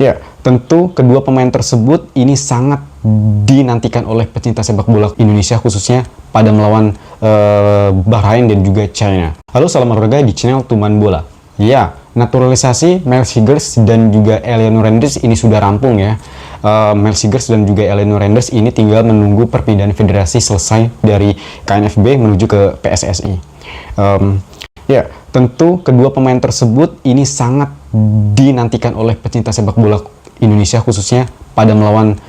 Ya, tentu kedua pemain tersebut ini sangat dinantikan oleh pecinta sepak bola Indonesia, khususnya pada melawan Bahrain dan juga China. Halo, salam olahraga di channel Tuman Bola. Ya, naturalisasi Miles Higers dan juga Eleanor Renders ini sudah rampung ya. Miles Higers dan juga Eleanor Renders ini tinggal menunggu perpindahan federasi selesai dari KNFB menuju ke PSSI. Ya, tentu kedua pemain tersebut ini sangat dinantikan oleh pecinta sepak bola Indonesia, khususnya pada melawan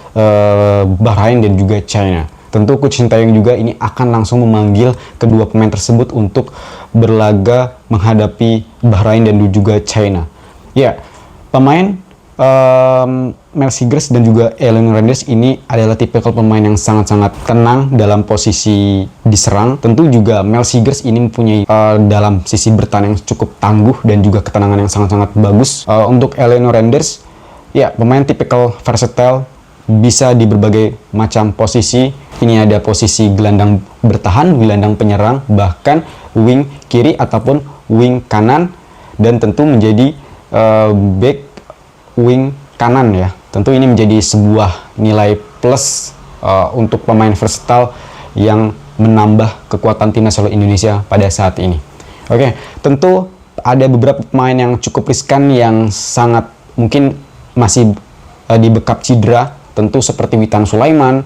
Bahrain dan juga China. Tentu Coach Sintayong juga ini akan langsung memanggil kedua pemain tersebut untuk berlaga menghadapi Bahrain dan juga China. Ya, pemain Miles Higers dan juga Eleanor Renders ini adalah tipikal pemain yang sangat-sangat tenang dalam posisi diserang. Tentu juga Miles Higers ini mempunyai dalam sisi bertahan yang cukup tangguh dan juga ketenangan yang sangat-sangat bagus. Untuk Eleanor Renders, ya pemain tipikal versatile, bisa di berbagai macam posisi. Ini ada posisi gelandang bertahan, gelandang penyerang, bahkan wing kiri ataupun wing kanan, dan tentu menjadi back wing kanan ya. Tentu ini menjadi sebuah nilai plus untuk pemain versatile yang menambah kekuatan tim nasional Indonesia pada saat ini. Oke, tentu ada beberapa pemain yang cukup riskan yang sangat mungkin masih dibekap cedera, tentu seperti Witan Sulaiman,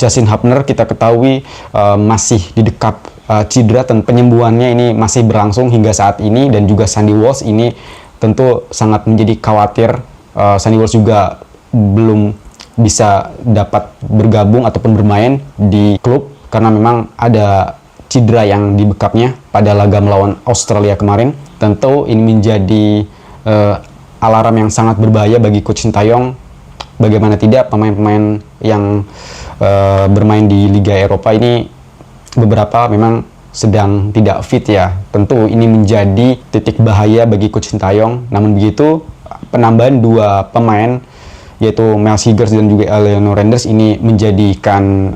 Justin Hubner kita ketahui masih didekap cedera, dan penyembuhannya ini masih berlangsung hingga saat ini, dan juga Sandy Walsh ini tentu sangat menjadi khawatir. Sandy Walsh juga belum bisa dapat bergabung ataupun bermain di klub karena memang ada cedera yang dibekapnya pada laga melawan Australia kemarin. Tentu ini menjadi alarm yang sangat berbahaya bagi Coach Sintayong. Bagaimana tidak, pemain-pemain yang bermain di Liga Eropa ini beberapa memang sedang tidak fit ya. Tentu ini menjadi titik bahaya bagi Coach Sintayong. Namun begitu, penambahan dua pemain yaitu Miles Higers dan juga Eleanor Renders ini menjadikan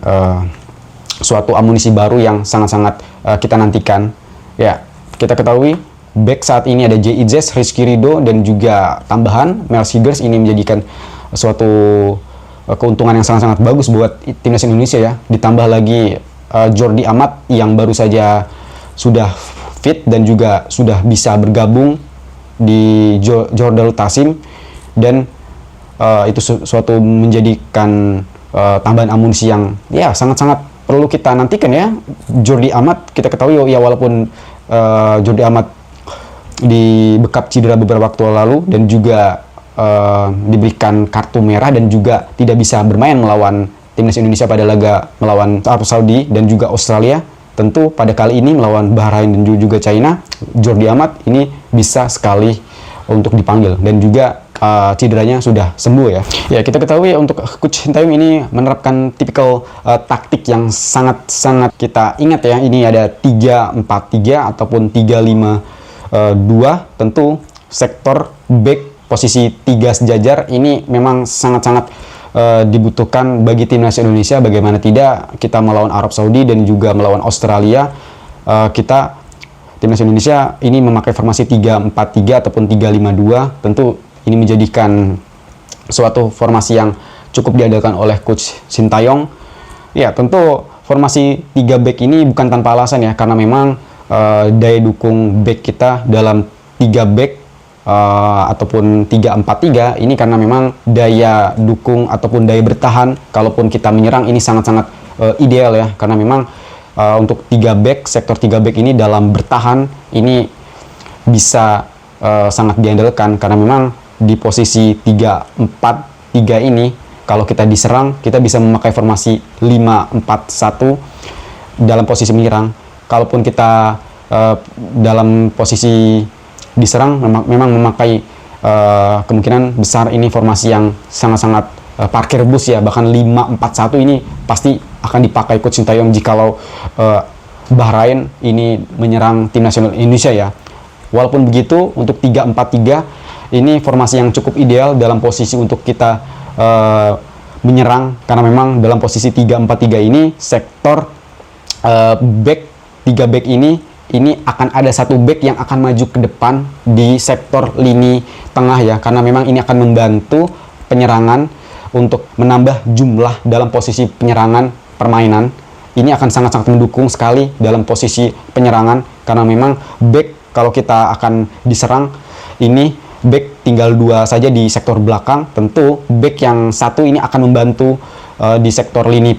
suatu amunisi baru yang sangat-sangat kita nantikan. Ya, kita ketahui back saat ini ada J. Izes, Rizky Ridho, dan juga tambahan Miles Higers ini menjadikan suatu keuntungan yang sangat-sangat bagus buat timnas Indonesia ya. Ditambah lagi Jordi Amat yang baru saja sudah fit dan juga sudah bisa bergabung di Jordal Tasim, dan itu suatu menjadikan tambahan amunisi yang ya sangat-sangat perlu kita nantikan ya. Jordi Amat kita ketahui ya, walaupun Jordi Amat dibekap cedera beberapa waktu lalu dan juga diberikan kartu merah dan juga tidak bisa bermain melawan timnas Indonesia pada laga melawan Arab Saudi dan juga Australia. Tentu pada kali ini melawan Bahrain dan juga China, Jordi Amat ini bisa sekali untuk dipanggil, dan juga cederanya sudah sembuh ya. Ya, kita ketahui untuk Coach Sintayong ini menerapkan tipikal taktik yang sangat-sangat kita ingat ya. Ini ada 3-4-3 ataupun 3-5-2. Tentu sektor back posisi 3 sejajar ini memang sangat-sangat dibutuhkan bagi timnas Indonesia. Bagaimana tidak, kita melawan Arab Saudi dan juga melawan Australia, kita timnas Indonesia ini memakai formasi 3-4-3 ataupun 3-5-2. Tentu ini menjadikan suatu formasi yang cukup diandalkan oleh Coach Sintayong. Ya, tentu formasi 3 back ini bukan tanpa alasan ya, karena memang daya dukung back kita dalam 3 back ataupun 3-4-3 ini karena memang daya dukung ataupun daya bertahan kalaupun kita menyerang ini sangat-sangat ideal ya, karena memang untuk 3 back, sektor 3 back ini dalam bertahan ini bisa sangat diandalkan, karena memang di posisi 3-4-3 ini kalau kita diserang kita bisa memakai formasi 5-4-1 dalam posisi menyerang. Kalaupun kita dalam posisi diserang memang memakai kemungkinan besar ini formasi yang sangat-sangat parkir bus ya, bahkan 5-4-1 ini pasti akan dipakai Coach Sintayong jikalau Bahrain ini menyerang tim nasional Indonesia ya. Walaupun begitu, untuk 3-4-3 ini formasi yang cukup ideal dalam posisi untuk kita menyerang, karena memang dalam posisi 3-4-3 ini sektor back 3 back ini ini akan ada satu back yang akan maju ke depan di sektor lini tengah ya, karena memang ini akan membantu penyerangan untuk menambah jumlah dalam posisi penyerangan permainan. Ini akan sangat-sangat mendukung sekali dalam posisi penyerangan, karena memang back kalau kita akan diserang ini back tinggal 2 saja di sektor belakang, tentu back yang satu ini akan membantu di sektor lini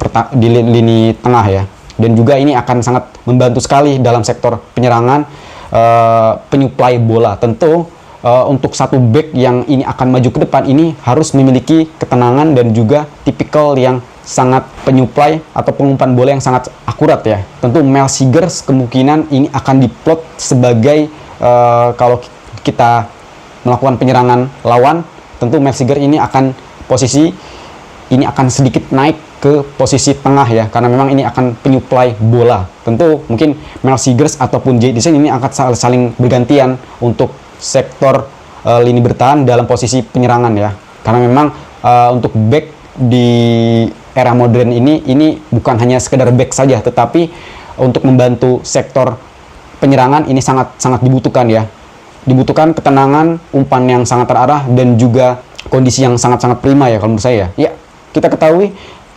tengah ya. Dan juga ini akan sangat membantu sekali dalam sektor penyerangan, penyuplai bola. Tentu untuk satu back yang ini akan maju ke depan ini harus memiliki ketenangan dan juga tipikal yang sangat penyuplai atau pengumpan bola yang sangat akurat ya. Tentu Mel Seegers kemungkinan ini akan diplot sebagai kalau kita melakukan penyerangan lawan, tentu Mel Seegers ini akan sedikit naik ke posisi tengah ya, karena memang ini akan penyuplai bola. Tentu mungkin Mel Seegers ataupun Jay Deason ini akan saling bergantian untuk sektor lini bertahan dalam posisi penyerangan ya, karena memang untuk back di era modern ini bukan hanya sekedar back saja, tetapi untuk membantu sektor penyerangan ini sangat dibutuhkan ya. Dibutuhkan ketenangan, umpan yang sangat terarah, dan juga kondisi yang sangat prima ya kalau menurut saya ya. Kita ketahui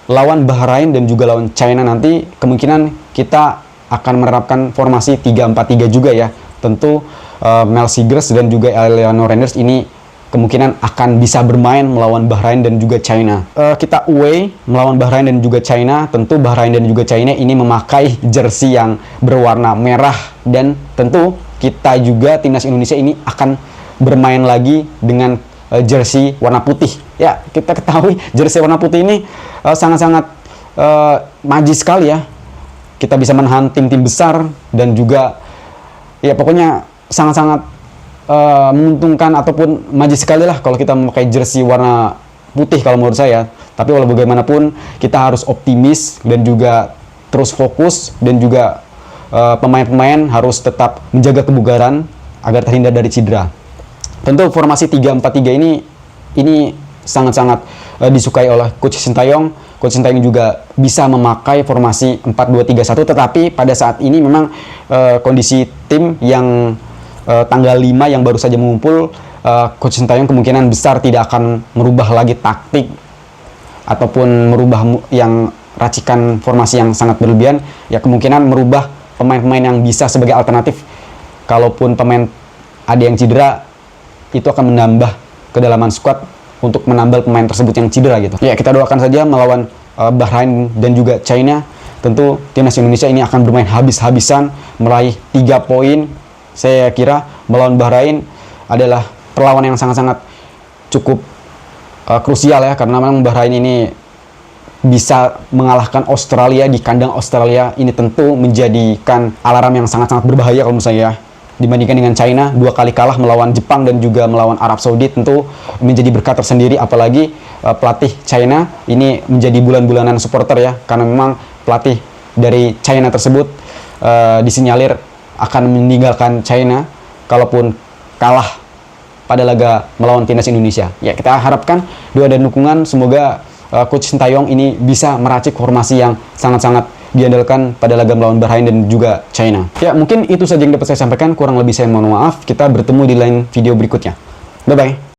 lawan Bahrain dan juga lawan China nanti kemungkinan kita akan menerapkan formasi 3-4-3 juga ya. Tentu Mel Seegers dan juga Eleanor Renders ini kemungkinan akan bisa bermain melawan Bahrain dan juga China. Kita away melawan Bahrain dan juga China. Tentu Bahrain dan juga China ini memakai jersey yang berwarna merah, dan tentu kita juga timnas Indonesia ini akan bermain lagi dengan jersey warna putih. Ya, kita ketahui jersey warna putih ini sangat-sangat maju sekali ya. Kita bisa menahan tim-tim besar, dan juga ya pokoknya sangat-sangat menguntungkan ataupun maju sekali lah kalau kita memakai jersey warna putih kalau menurut saya. Tapi walau bagaimanapun kita harus optimis dan juga terus fokus, dan juga pemain-pemain harus tetap menjaga kebugaran agar terhindar dari cedera. Tentu formasi 3-4-3 ini sangat-sangat disukai oleh Coach Sintayong. Coach Sintayong juga bisa memakai formasi 4-2-3-1, tetapi pada saat ini memang kondisi tim yang tanggal 5 yang baru saja mengumpul, Coach Sintayong kemungkinan besar tidak akan merubah lagi taktik ataupun merubah yang racikan formasi yang sangat berlebihan. Ya, kemungkinan merubah pemain-pemain yang bisa sebagai alternatif. Kalaupun pemain ada yang cedera, itu akan menambah kedalaman squad untuk menambal pemain tersebut yang cedera gitu. Ya, kita doakan saja melawan Bahrain dan juga China. Tentu timnas Indonesia ini akan bermain habis-habisan, meraih 3 poin. Saya kira melawan Bahrain adalah perlawanan yang sangat-sangat cukup krusial ya, karena memang Bahrain ini bisa mengalahkan Australia di kandang Australia. Ini tentu menjadikan alarm yang sangat-sangat berbahaya kalau menurut saya. Dibandingkan dengan China, 2 kali kalah melawan Jepang dan juga melawan Arab Saudi, tentu menjadi berkat tersendiri. Apalagi pelatih China ini menjadi bulan-bulanan supporter ya, karena memang pelatih dari China tersebut disinyalir akan meninggalkan China kalaupun kalah pada laga melawan timnas Indonesia. Ya, kita harapkan doa dan dukungan, semoga Coach Sintayong ini bisa meracik formasi yang sangat-sangat diandalkan pada laga melawan Bahrain dan juga China. Ya, mungkin itu saja yang dapat saya sampaikan. Kurang lebih saya mohon maaf. Kita bertemu di lain video berikutnya. Bye-bye.